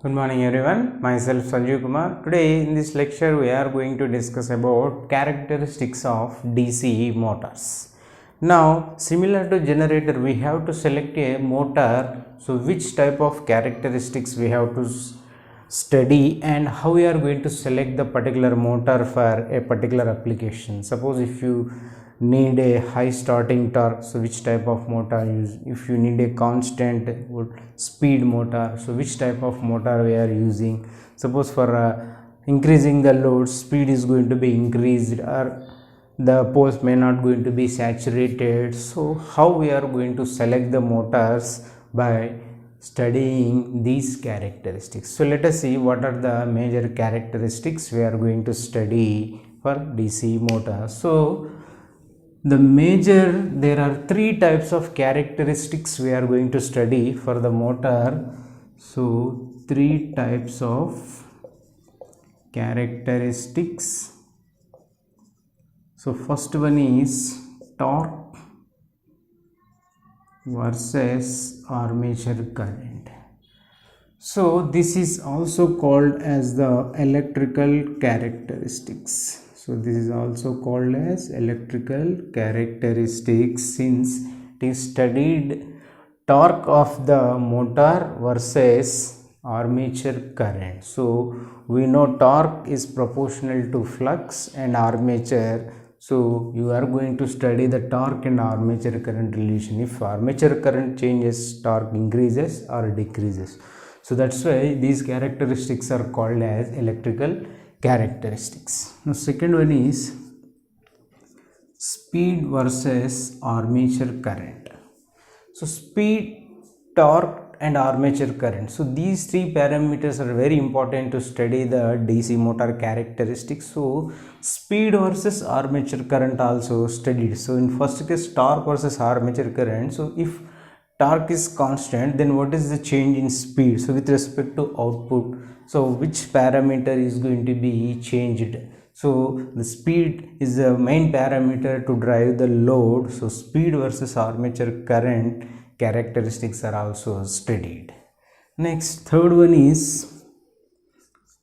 Good morning everyone, myself Sanjeev Kumar. Today in this lecture we are going to discuss about characteristics of DC motors. Now similar to generator we have to select a motor, so which type of characteristics we have to study and how we are going to select the particular motor for a particular application. Suppose if you need a high starting torque, so which type of motor use. If you need a constant speed motor, so which type of motor we are using. Suppose for increasing the load, speed is going to be increased or the poles may not going to be saturated. So how we are going to select the motors? By studying these characteristics. So let us see what are the major characteristics we are going to study for DC motor. So there are three types of characteristics we are going to study for the motor. So three types of characteristics. So first one is torque versus armature current. So this is also called as the electrical characteristics. So this is also called as electrical characteristics, since it is studied torque of the motor versus armature current. So we know torque is proportional to flux and armature. So you are going to study the torque and armature current relation. If armature current changes, torque increases or decreases. So that's why these characteristics are called as electrical characteristics. Now second one is speed versus armature current. So speed, torque and armature current. So these three parameters are very important to study the DC motor characteristics. So speed versus armature current also studied. So in first case torque versus armature current. So if torque is constant, then what is the change in speed? So with respect to output, so which parameter is going to be changed? So the speed is the main parameter to drive the load. So speed versus armature current characteristics are also studied. Next, third one is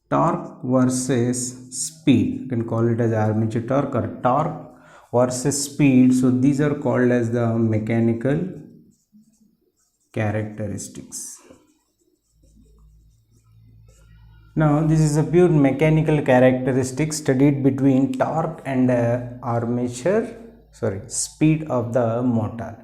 torque versus speed. You can call it as armature torque or torque versus speed. So these are called as the mechanical characteristics. Now this is a pure mechanical characteristic studied between torque and speed of the motor.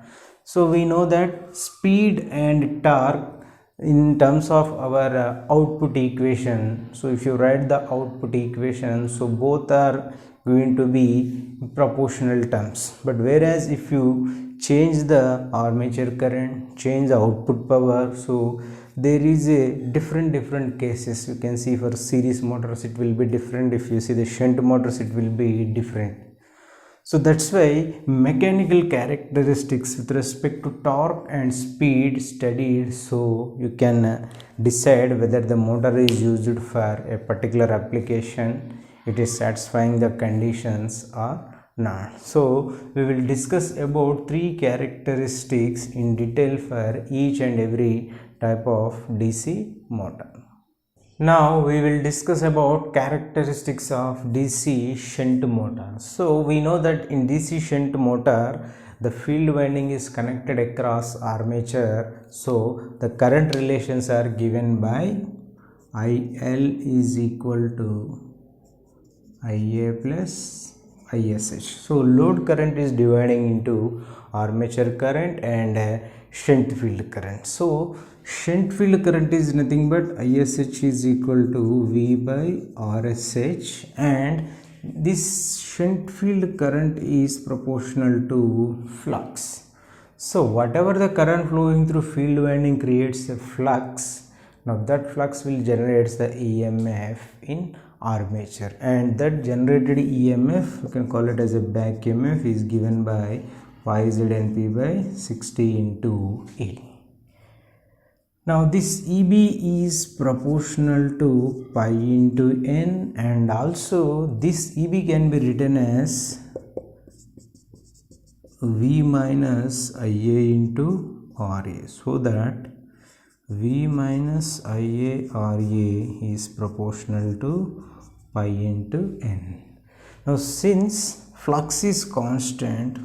So we know that speed and torque in terms of our output equation. So if you write the output equation, so both are going to be proportional terms. But whereas if you change the armature current, change the output power, so there is a different cases. You can see for series motors it will be different. If you see the shunt motors it will be different. So that's why mechanical characteristics with respect to torque and speed studied, so you can decide whether the motor is used for a particular application, it is satisfying the conditions or not. So we will discuss about three characteristics in detail for each and every type of DC motor. Now we will discuss about characteristics of DC shunt motor. So we know that in DC shunt motor the field winding is connected across armature. So the current relations are given by IL is equal to IA plus ISH. So load current is dividing into armature current and shunt field current. So shunt field current is nothing but ISH is equal to V by RSH, and this shunt field current is proportional to flux. So whatever the current flowing through field winding creates a flux. Now that flux will generate the EMF in armature, and that generated EMF, you can call it as a back EMF, is given by pi ZNP by 60 into E. Now this EB is proportional to pi into N, and also this EB can be written as V minus IA into RA, so that V minus IA RA is proportional to pi into N. Now since flux is constant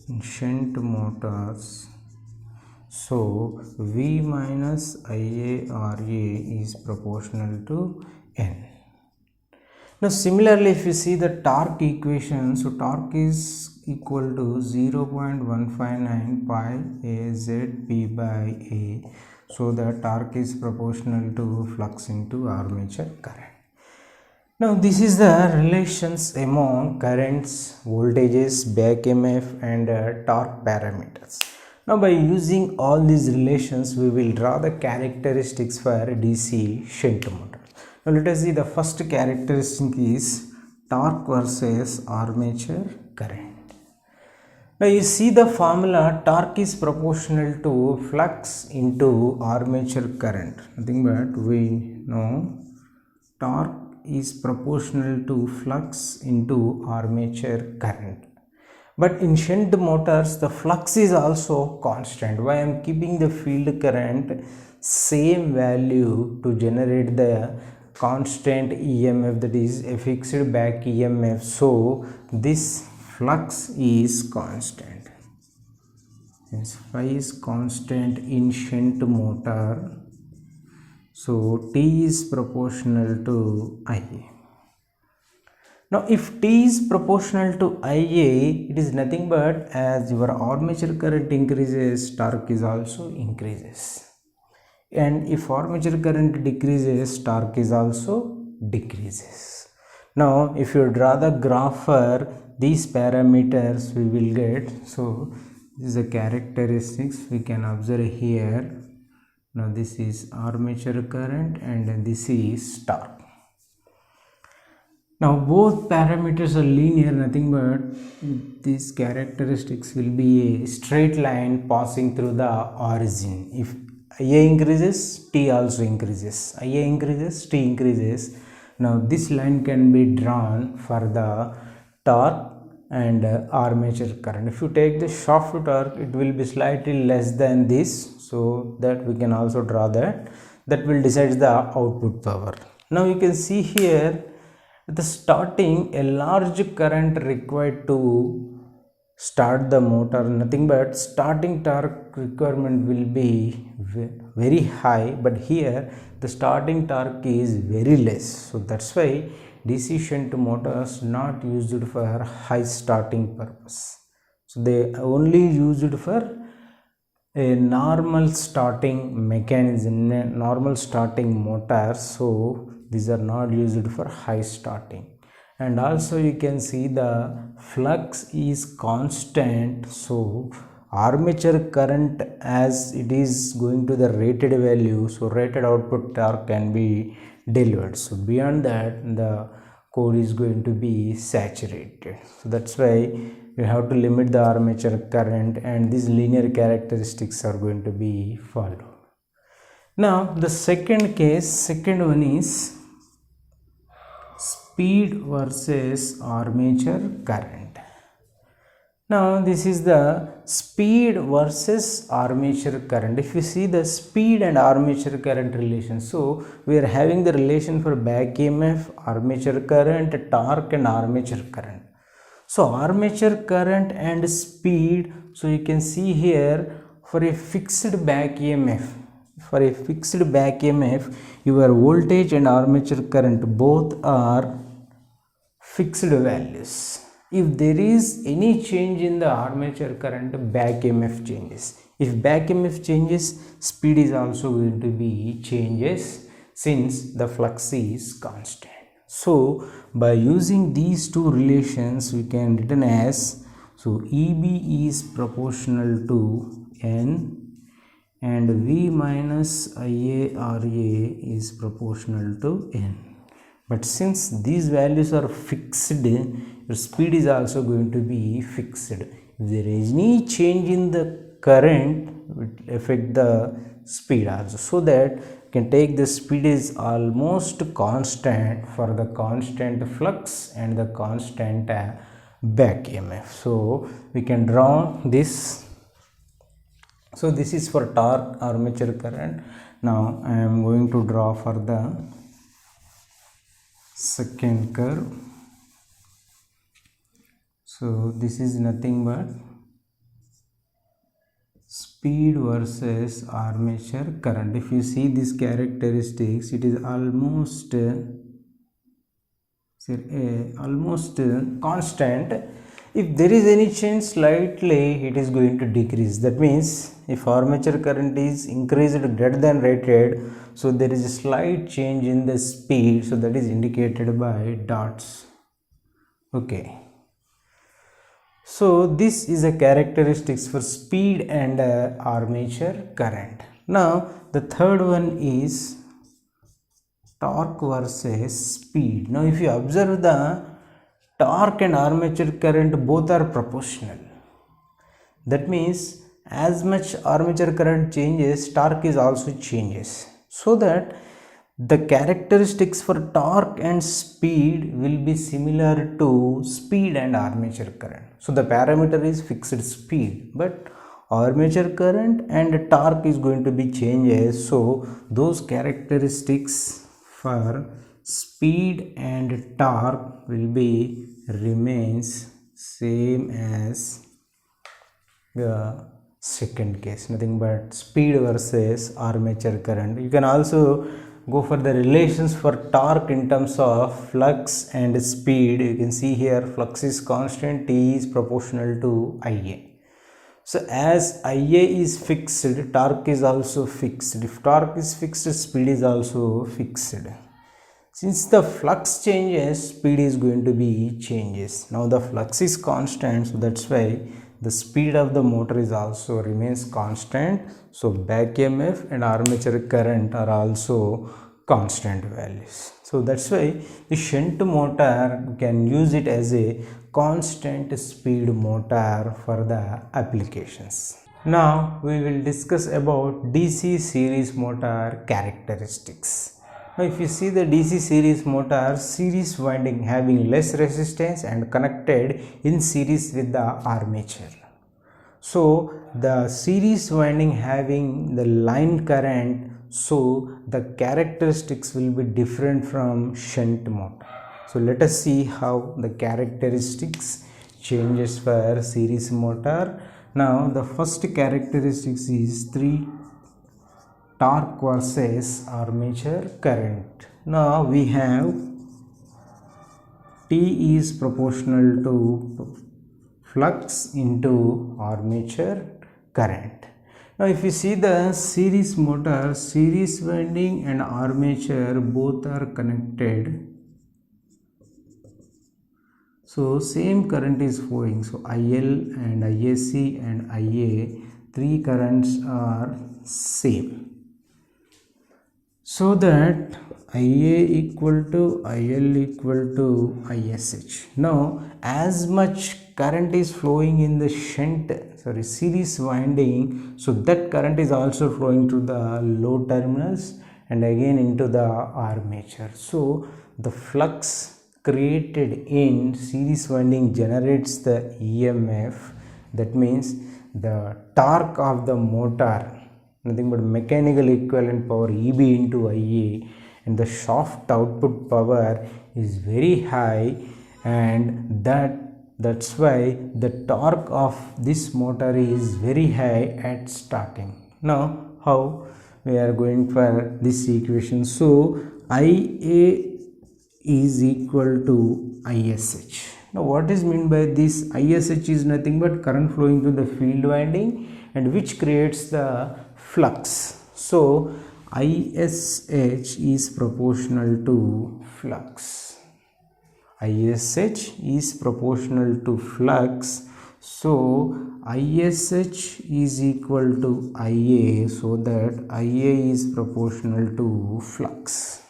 in shunt motors, so V minus IA RA is proportional to N. Now similarly, if you see the torque equation, so torque is equal to 0.159 pi Az P by A. So the torque is proportional to flux into armature current. Now this is the relations among currents, voltages, back EMF and torque parameters. Now by using all these relations, we will draw the characteristics for DC shunt motor. Now let us see, the first characteristic is torque versus armature current. Now you see the formula, torque is proportional to flux into armature current. Nothing but we know torque is proportional to flux into armature current. But in shunt motors, the flux is also constant. Why I am keeping the field current same value to generate the constant EMF, that is a fixed back EMF. So this flux is constant. Since phi is constant in shunt motor, so T is proportional to IA. Now if T is proportional to IA, it is nothing but as your armature current increases, torque is also increases. And if armature current decreases, torque is also decreases. Now if you draw the graph for these parameters, we will get, so this is the characteristics we can observe here. Now this is armature current and this is torque. Now both parameters are linear, nothing but these characteristics will be a straight line passing through the origin. If IA increases, T also increases. IA increases, T increases. Now this line can be drawn for the torque and armature current. If you take the shaft torque, it will be slightly less than this, so that we can also draw that. That will decide the output power. Now you can see here, at the starting, a large current required to start the motor, nothing but starting torque requirement will be very high, but here the starting torque is very less. So that's why DC shunt motors not used for high starting purpose. So they only used for a normal starting mechanism, normal starting motor. So these are not used for high starting. And also you can see the flux is constant, so armature current as it is going to the rated value, so rated output torque can be delivered. So beyond that, the core is going to be saturated. So that's why you have to limit the armature current, and these linear characteristics are going to be followed. Now the second one is speed versus armature current. Now this is the speed versus armature current. If you see the speed and armature current relation, so we are having the relation for back EMF, armature current, torque and armature current. So armature current and speed, so you can see here for a fixed back EMF, your voltage and armature current both are fixed values. If there is any change in the armature current, back EMF changes. If back EMF changes, speed is also going to be changes, since the flux is constant. So by using these two relations, we can written as, so EB is proportional to N and V minus IA RA is proportional to N. But since these values are fixed, your speed is also going to be fixed. If there is any change in the current, it will affect the speed also. So that you can take the speed is almost constant for the constant flux and the constant back EMF. So we can draw this So this is for torque armature current. Now I am going to draw for the second curve. So this is nothing but speed versus armature current. If you see these characteristics, it is almost constant. If there is any change slightly, it is going to decrease. That means if armature current is increased greater than rated, so there is a slight change in the speed, so that is indicated by dots. Okay, so this is a characteristics for speed and armature current. Now the third one is torque versus speed. Now if you observe, the torque and armature current both are proportional. That means as much armature current changes, torque is also changes, so that the characteristics for torque and speed will be similar to speed and armature current. So the parameter is fixed speed, but armature current and torque is going to be changes. So those characteristics for speed and torque will be remains same as the second case, nothing but speed versus armature current. You can also go for the relations for torque in terms of flux and speed. You can see here flux is constant, T is proportional to Ia. So as Ia is fixed, torque is also fixed. If torque is fixed, speed is also fixed. Since the flux changes, speed is going to be changes. Now the flux is constant, so that's why the speed of the motor is also remains constant. So back EMF and armature current are also constant values. So that's why the shunt motor can use it as a constant speed motor for the applications. Now we will discuss about DC series motor characteristics. Now if you see the DC series motor, series winding having less resistance and connected in series with the armature. So the series winding having the line current, so the characteristics will be different from shunt motor. So let us see how the characteristics changes for series motor. Now the first characteristics is 3 torque versus armature current. Now we have T is proportional to flux into armature current. Now if you see the series motor, series winding and armature both are connected. So same current is flowing. So IL and IAC and IA, three currents are same. So that Ia equal to IL equal to ISH. Now as much current is flowing in the series winding, so that current is also flowing to the load terminals and again into the armature. So the flux created in series winding generates the EMF. That means the torque of the motor, nothing but mechanical equivalent power EB into Ia, and the shaft output power is very high, and that's why the torque of this motor is very high at starting. Now how we are going for this equation? So Ia is equal to ISH. Now what is meant by this? ISH is nothing but current flowing through the field winding and which creates the flux. So ISH is proportional to flux. ISH is proportional to flux. So ISH is equal to Ia, so that Ia is proportional to flux.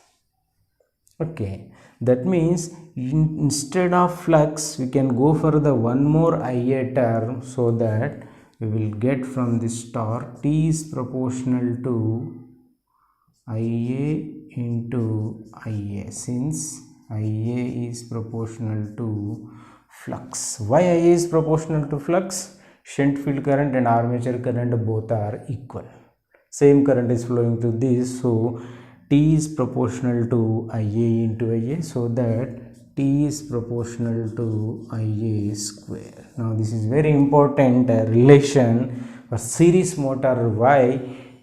Okay, that means instead of flux we can go for the one more Ia term, so that we will get from this torque T is proportional to Ia into Ia, since Ia is proportional to flux. Why Ia is proportional to flux? shunt field current and armature current both are equal. Same current is flowing through this, so T is proportional to Ia into Ia, so that T is proportional to Ia square. Now this is very important relation for series motor. Why?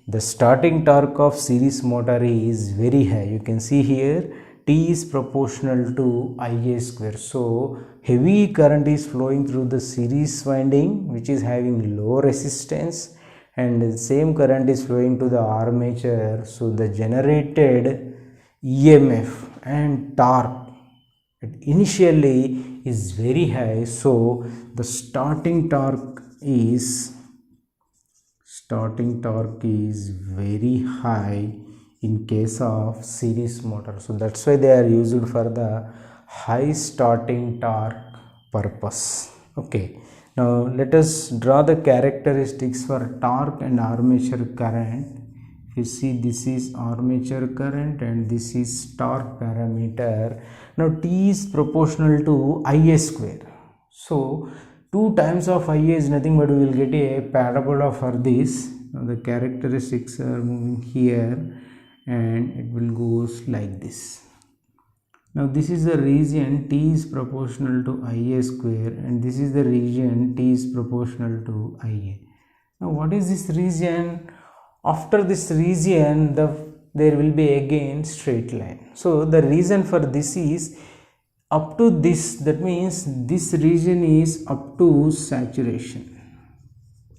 The starting torque of series motor is very high. You can see here T is proportional to Ia square. So heavy current is flowing through the series winding, which is having low resistance, and the same current is flowing to the armature. So the generated EMF and torque initially is very high. So the starting torque is very high in case of series motor. So that's why they are used for the high starting torque purpose. Okay, now let us draw the characteristics for torque and armature current. If you see, this is armature current and this is torque parameter. Now T is proportional to Ia square. So 2 times of Ia is nothing but we will get a parabola for this. Now the characteristics are moving here and it will goes like this. Now this is the region T is proportional to Ia square and this is the region T is proportional to Ia. Now what is this region? After this region there will be again straight line. So the reason for this is up to this, that means this region is up to saturation.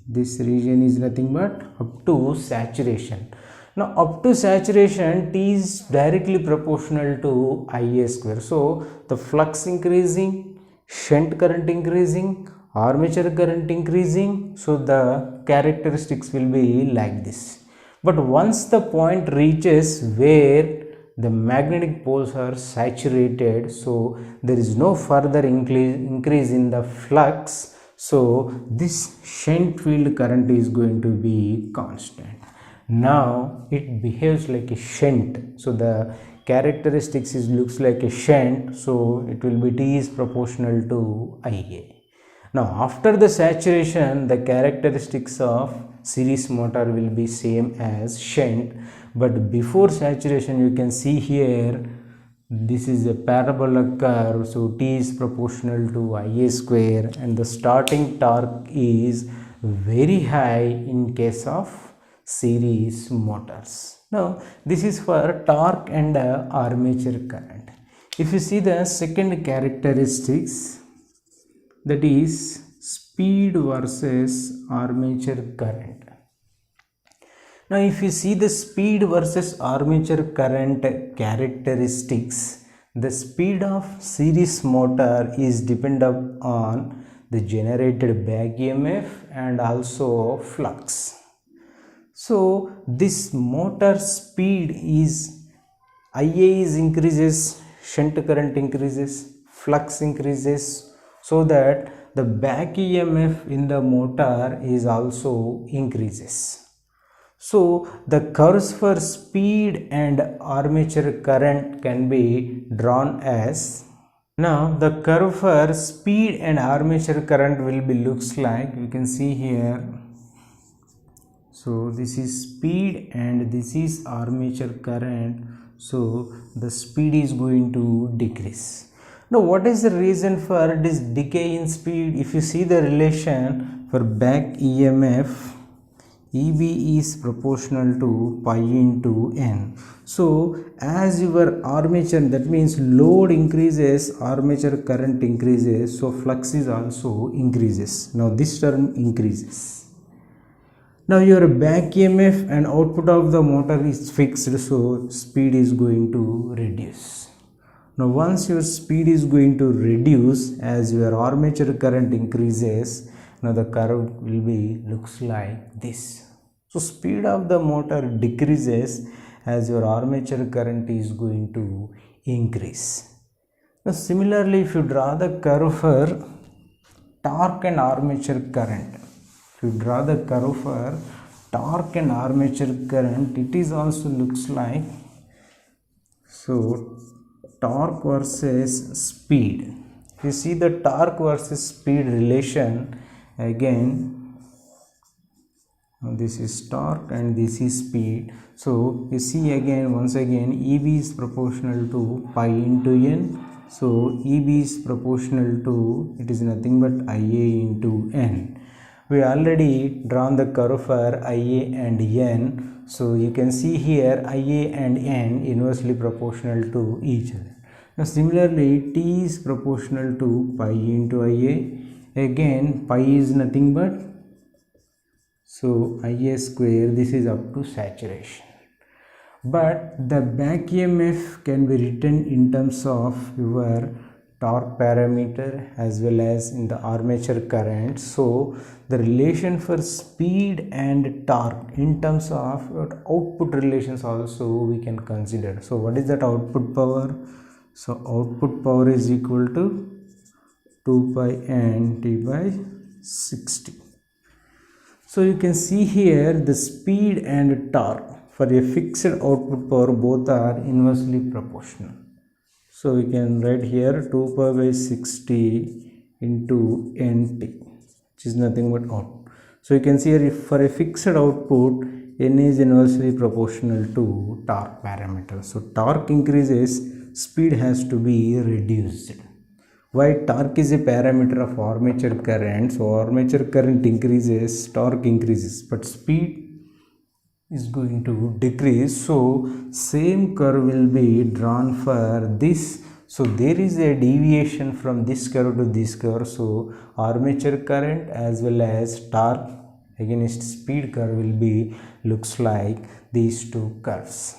This region is nothing but up to saturation. Now up to saturation T is directly proportional to Ia square. So the flux increasing, shunt current increasing, armature current increasing, so the characteristics will be like this. But once the point reaches where the magnetic poles are saturated, so there is no further increase in the flux, so this shunt field current is going to be constant. Now it behaves like a shunt, so the characteristics looks like a shunt, so it will be T is proportional to Ia. Now after the saturation, the characteristics of series motor will be same as shunt, but before saturation you can see here this is a parabola curve, so T is proportional to Ia square and the starting torque is very high in case of series motors. Now this is for torque and armature current. If you see the second characteristics, that is speed versus armature current. Now if you see the speed versus armature current characteristics, the speed of series motor is dependent on the generated back EMF and also flux. So this motor speed is Ia is increases, shunt current increases, flux increases, so that the back EMF in the motor is also increases. So the curves for speed and armature current can be drawn as, now the curve for speed and armature current will be looks like, you can see here. So this is speed and this is armature current, so the speed is going to decrease. Now what is the reason for this decay in speed? If you see the relation for back EMF, EB is proportional to pi into N. So as your armature, that means load increases, armature current increases, so flux is also increases. Now this term increases. Now your back EMF and output of the motor is fixed, so speed is going to reduce. Now once your speed is going to reduce as your armature current increases, now the curve will be looks like this. So speed of the motor decreases as your armature current is going to increase. Now similarly, if you draw the curve for torque and armature current, if you draw the curve for torque and armature current, it is also looks like, so torque versus speed. You see the torque versus speed relation, again Now this is torque and this is speed. So you see again, once again, Eb is proportional to pi into n. So Eb is proportional to, it is nothing but Ia into n. We already drawn the curve for Ia and n. So you can see here Ia and n inversely proportional to each other. Now similarly, T is proportional to pi into Ia. Again, pi is nothing but, so Ia square, this is up to saturation. But the back EMF can be written in terms of your torque parameter as well as in the armature current. So the relation for speed and torque in terms of output relations also we can consider. So what is that output power? So output power is equal to 2 pi n T by 60. So you can see here the speed and torque for a fixed output power both are inversely proportional. So we can write here 2 pi by 60 into nt, which is nothing but output. So you can see here if for a fixed output, n is inversely proportional to torque parameter. So torque increases, speed has to be reduced. Why? Torque is a parameter of armature current. So armature current increases, torque increases, but speed is going to decrease. So same curve will be drawn for this. So there is a deviation from this curve to this curve. So armature current as well as torque against speed curve will be looks like these two curves.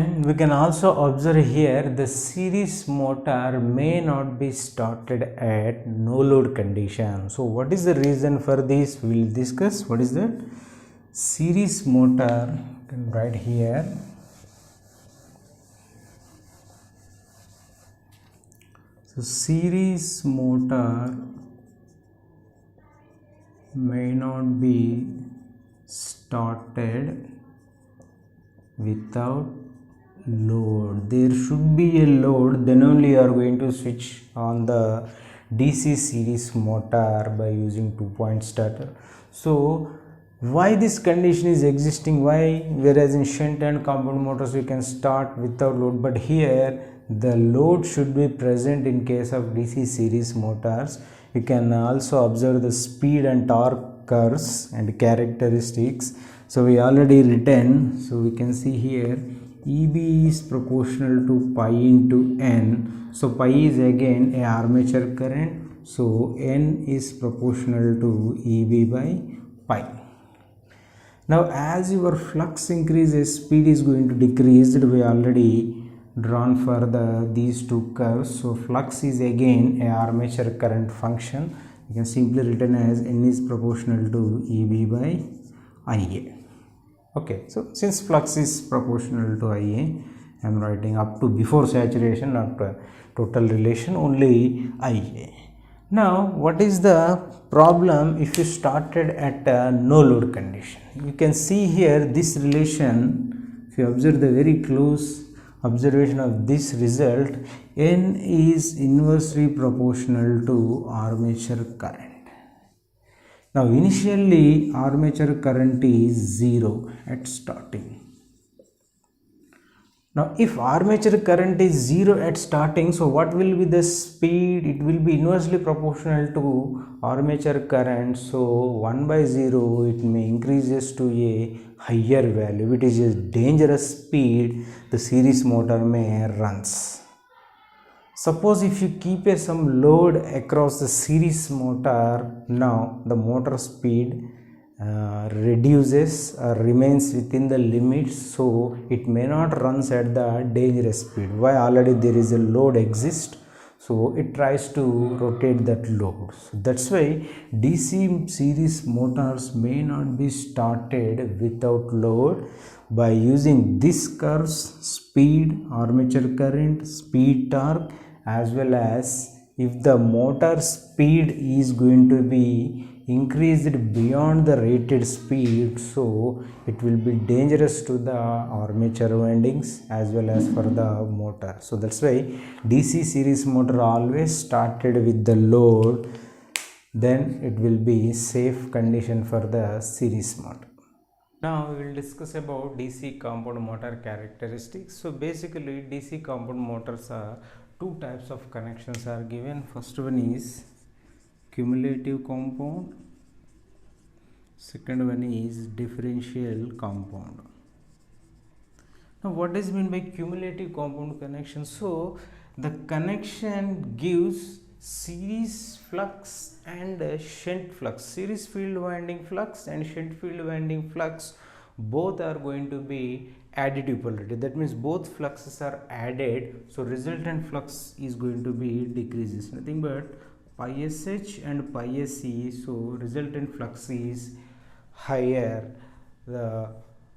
And we can also observe here the series motor may not be started at no load condition. So what is the reason for this? We will discuss. What is that? Series motor, you can write here. So series motor may not be started without load. There should be a load, then only you are going to switch on the DC series motor by using 2-point starter. So why this condition is existing? Why? Whereas in shunt and compound motors you can start without load, but here the load should be present in case of DC series motors. You can also observe the speed and torque curves and characteristics. So we already written, so we can see here Eb is proportional to pi into n. So pi is again a armature current. So n is proportional to Eb by pi. Now as your flux increases, speed is going to decrease. We already drawn for these two curves. So flux is again a armature current function. You can simply written as n is proportional to Eb by Ia. Okay, so since flux is proportional to Ia, I am writing up to before saturation, not total relation, only Ia. Now what is the problem if you started at a no load condition? You can see here this relation. If you observe the very close observation of this result, n is inversely proportional to armature current. Now initially armature current is 0 at starting. Now if armature current is 0 at starting, so what will be the speed? It will be inversely proportional to armature current. So 1 by 0, it may increases to a higher value. It is a dangerous speed the series motor may runs. Suppose if you keep some load across the series motor, now the motor speed reduces or remains within the limits, so it may not runs at the dangerous speed. Why? Already there is a load exists, so it tries to rotate that load. So that's why DC series motors may not be started without load. By using this curves, speed, armature current, speed, torque, as well as if the motor speed is going to be increased beyond the rated speed, so it will be dangerous to the armature windings as well as for the motor. So that's why DC series motor always started with the load then it will be safe condition for the series motor. Now we will discuss about DC compound motor characteristics. So basically DC compound motors are two types of connections are given. First one is cumulative compound, second one is differential compound. Now what is meant by cumulative compound connection? So the connection gives series flux and shunt flux. Series field winding flux and shunt field winding flux both are going to be additive polarity. That means both fluxes are added, so resultant flux is going to be decreases. Nothing but pi sh and pi se, so resultant flux is higher.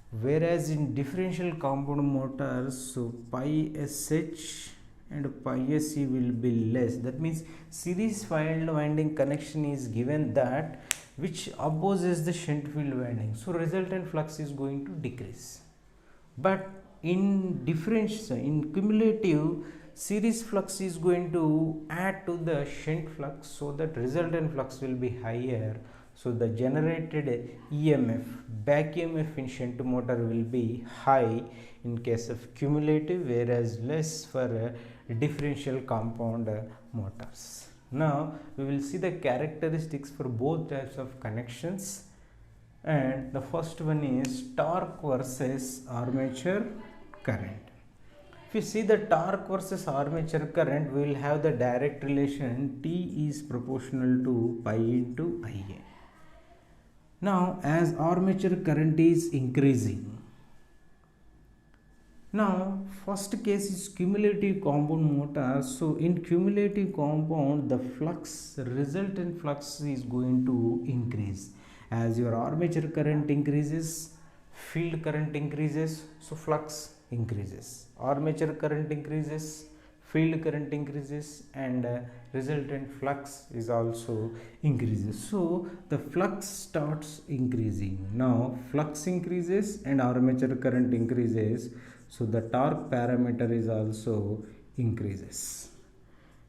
Whereas in differential compound motors, so pi sh and pi se will be less. That means series field winding connection is given that which opposes the shunt field winding, so resultant flux is going to decrease. But in differential, in cumulative, series flux is going to add to the shunt flux, so that resultant flux will be higher. So the generated EMF, back EMF in shunt motor will be high in case of cumulative, whereas less for differential compound motors. Now we will see the characteristics for both types of connections, and the first one is torque versus armature current. If you see the torque versus armature current, we will have the direct relation T is proportional to pi into Ia. Now as armature current is increasing, now first case is cumulative compound motor. So in cumulative compound, the flux, resultant flux is going to increase. As your armature current increases, field current increases, so flux increases. Armature current increases, field current increases, and resultant flux is also increases. So the flux starts increasing. Now flux increases and armature current increases, so the torque parameter is also increases.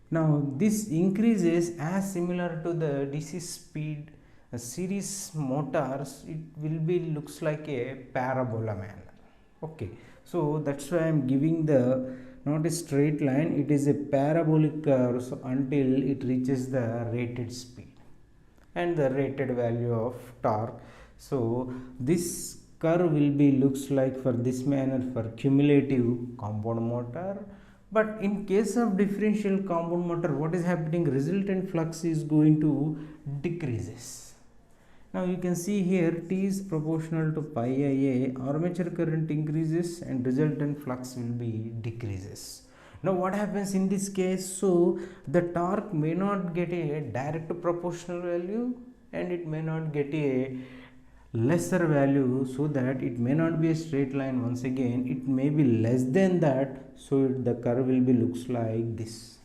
Now this increases as similar to the DC speed series motors, it will be looks like a parabola manner. Okay, so that's why I am giving the not a straight line, it is a parabolic curve, so until it reaches the rated speed and the rated value of torque. So this curve will be looks like for this manner for cumulative compound motor. But in case of differential compound motor, what is happening? Resultant flux is going to decreases. Now you can see here T is proportional to pi Ia, armature current increases and resultant flux will be decreases. Now what happens in this case? So the torque may not get a direct proportional value and it may not get a lesser value, so that it may not be a straight line. Once again, it may be less than that, so the curve will be looks like this.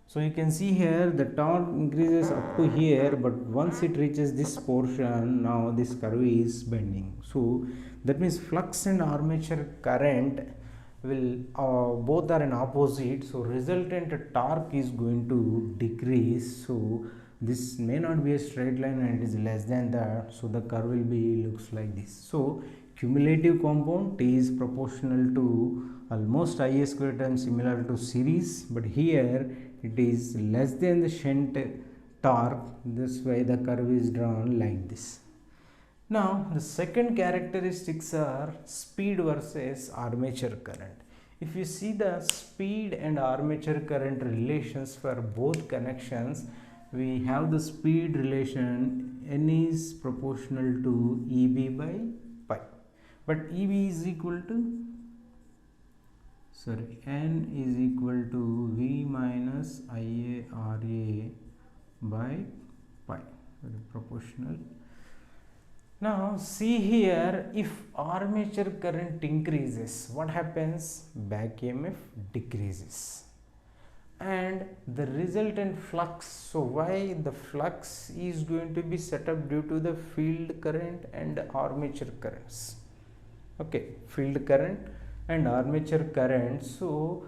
So you can see here the torque increases up to here, but once it reaches this portion, now this curve is bending. So that means flux and armature current will both are in opposite, so resultant torque is going to decrease. So this may not be a straight line and it is less than that, so the curve will be looks like this. So cumulative compound T is proportional to almost Ia square times similar to series, but here it is less than the shunt torque. This way the curve is drawn like this. Now the second characteristics are speed versus armature current. If you see the speed and armature current relations for both connections, we have the speed relation N is proportional to EB by pi, but EB is equal to N is equal to V minus Ia Ra by pi, very proportional. Now see here, if armature current increases, what happens? Back EMF decreases and the resultant flux. So why the flux is going to be set up due to the field current and armature currents. Okay, field current and armature current. So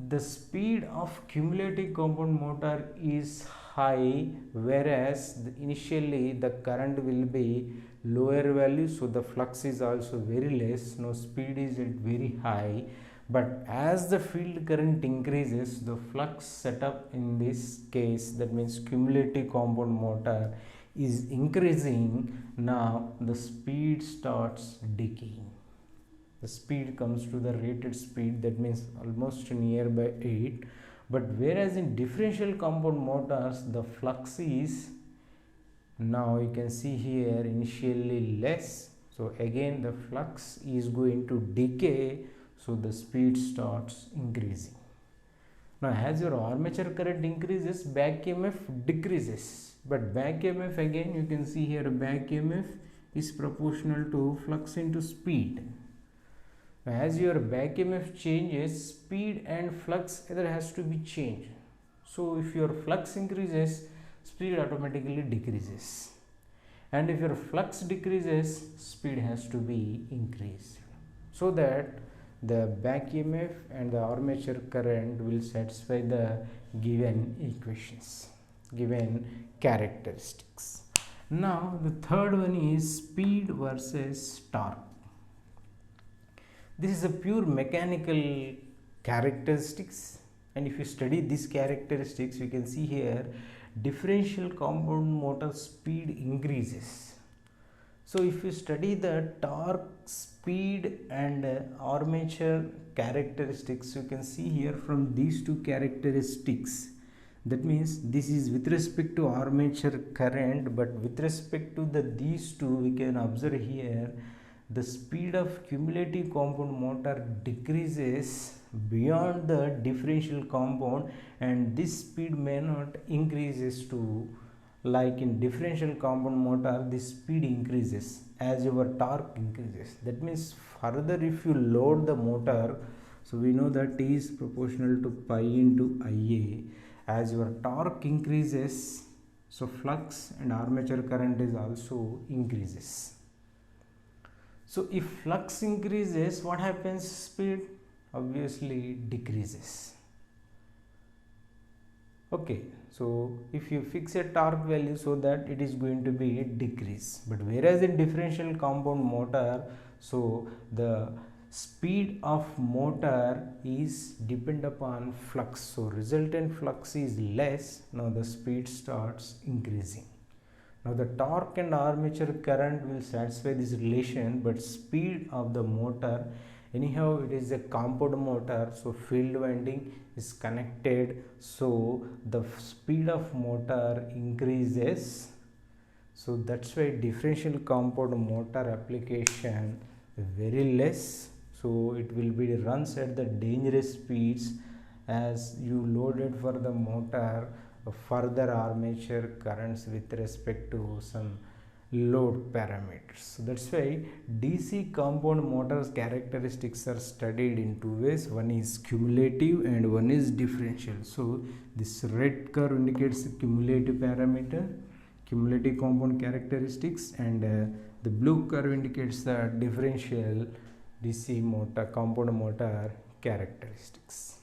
the speed of cumulative compound motor is high, whereas initially the current will be lower value, so the flux is also very less. Now speed is at very high, but as the field current increases, the flux setup in this case, that means cumulative compound motor, is increasing. Now the speed starts decaying. The speed comes to the rated speed, that means almost nearby 8. But whereas in differential compound motors, the flux is, now you can see here, initially less, so again the flux is going to decay, so the speed starts increasing. Now as your armature current increases, back EMF decreases, but back EMF, again you can see here, back EMF is proportional to flux into speed. Now as your back EMF changes, speed and flux either has to be changed. So if your flux increases, speed automatically decreases, and if your flux decreases, speed has to be increased, so that the back EMF and the armature current will satisfy the given equations, given characteristics. Now the third one is speed versus torque. This is a pure mechanical characteristics, and if you study these characteristics, you can see here differential compound motor speed increases. So if you study the torque, speed and armature characteristics, you can see here from these two characteristics, that means this is with respect to armature current, but with respect to these two, we can observe here the speed of cumulative compound motor decreases beyond the differential compound, and this speed may not increases to, like in differential compound motor, this speed increases as your torque increases. That means further if you load the motor, so we know that T is proportional to pi into Ia. As your torque increases, so flux and armature current is also increases. So if flux increases, what happens? Speed obviously decreases. Okay, so if you fix a torque value, so that it is going to be a decrease, but whereas in differential compound motor, so the speed of motor is depend upon flux, so resultant flux is less. Now the speed starts increasing. Now the torque and armature current will satisfy this relation, but speed of the motor, anyhow it is a compound motor, so field winding is connected, so the speed of motor increases. So that's why differential compound motor application very less, so it will be runs at the dangerous speeds as you loaded for the motor further armature currents with respect to some load parameters. So that's why DC compound motors characteristics are studied in two ways. One is cumulative and one is differential. So this red curve indicates the cumulative parameter, cumulative compound characteristics, and the blue curve indicates the differential DC motor compound motor characteristics.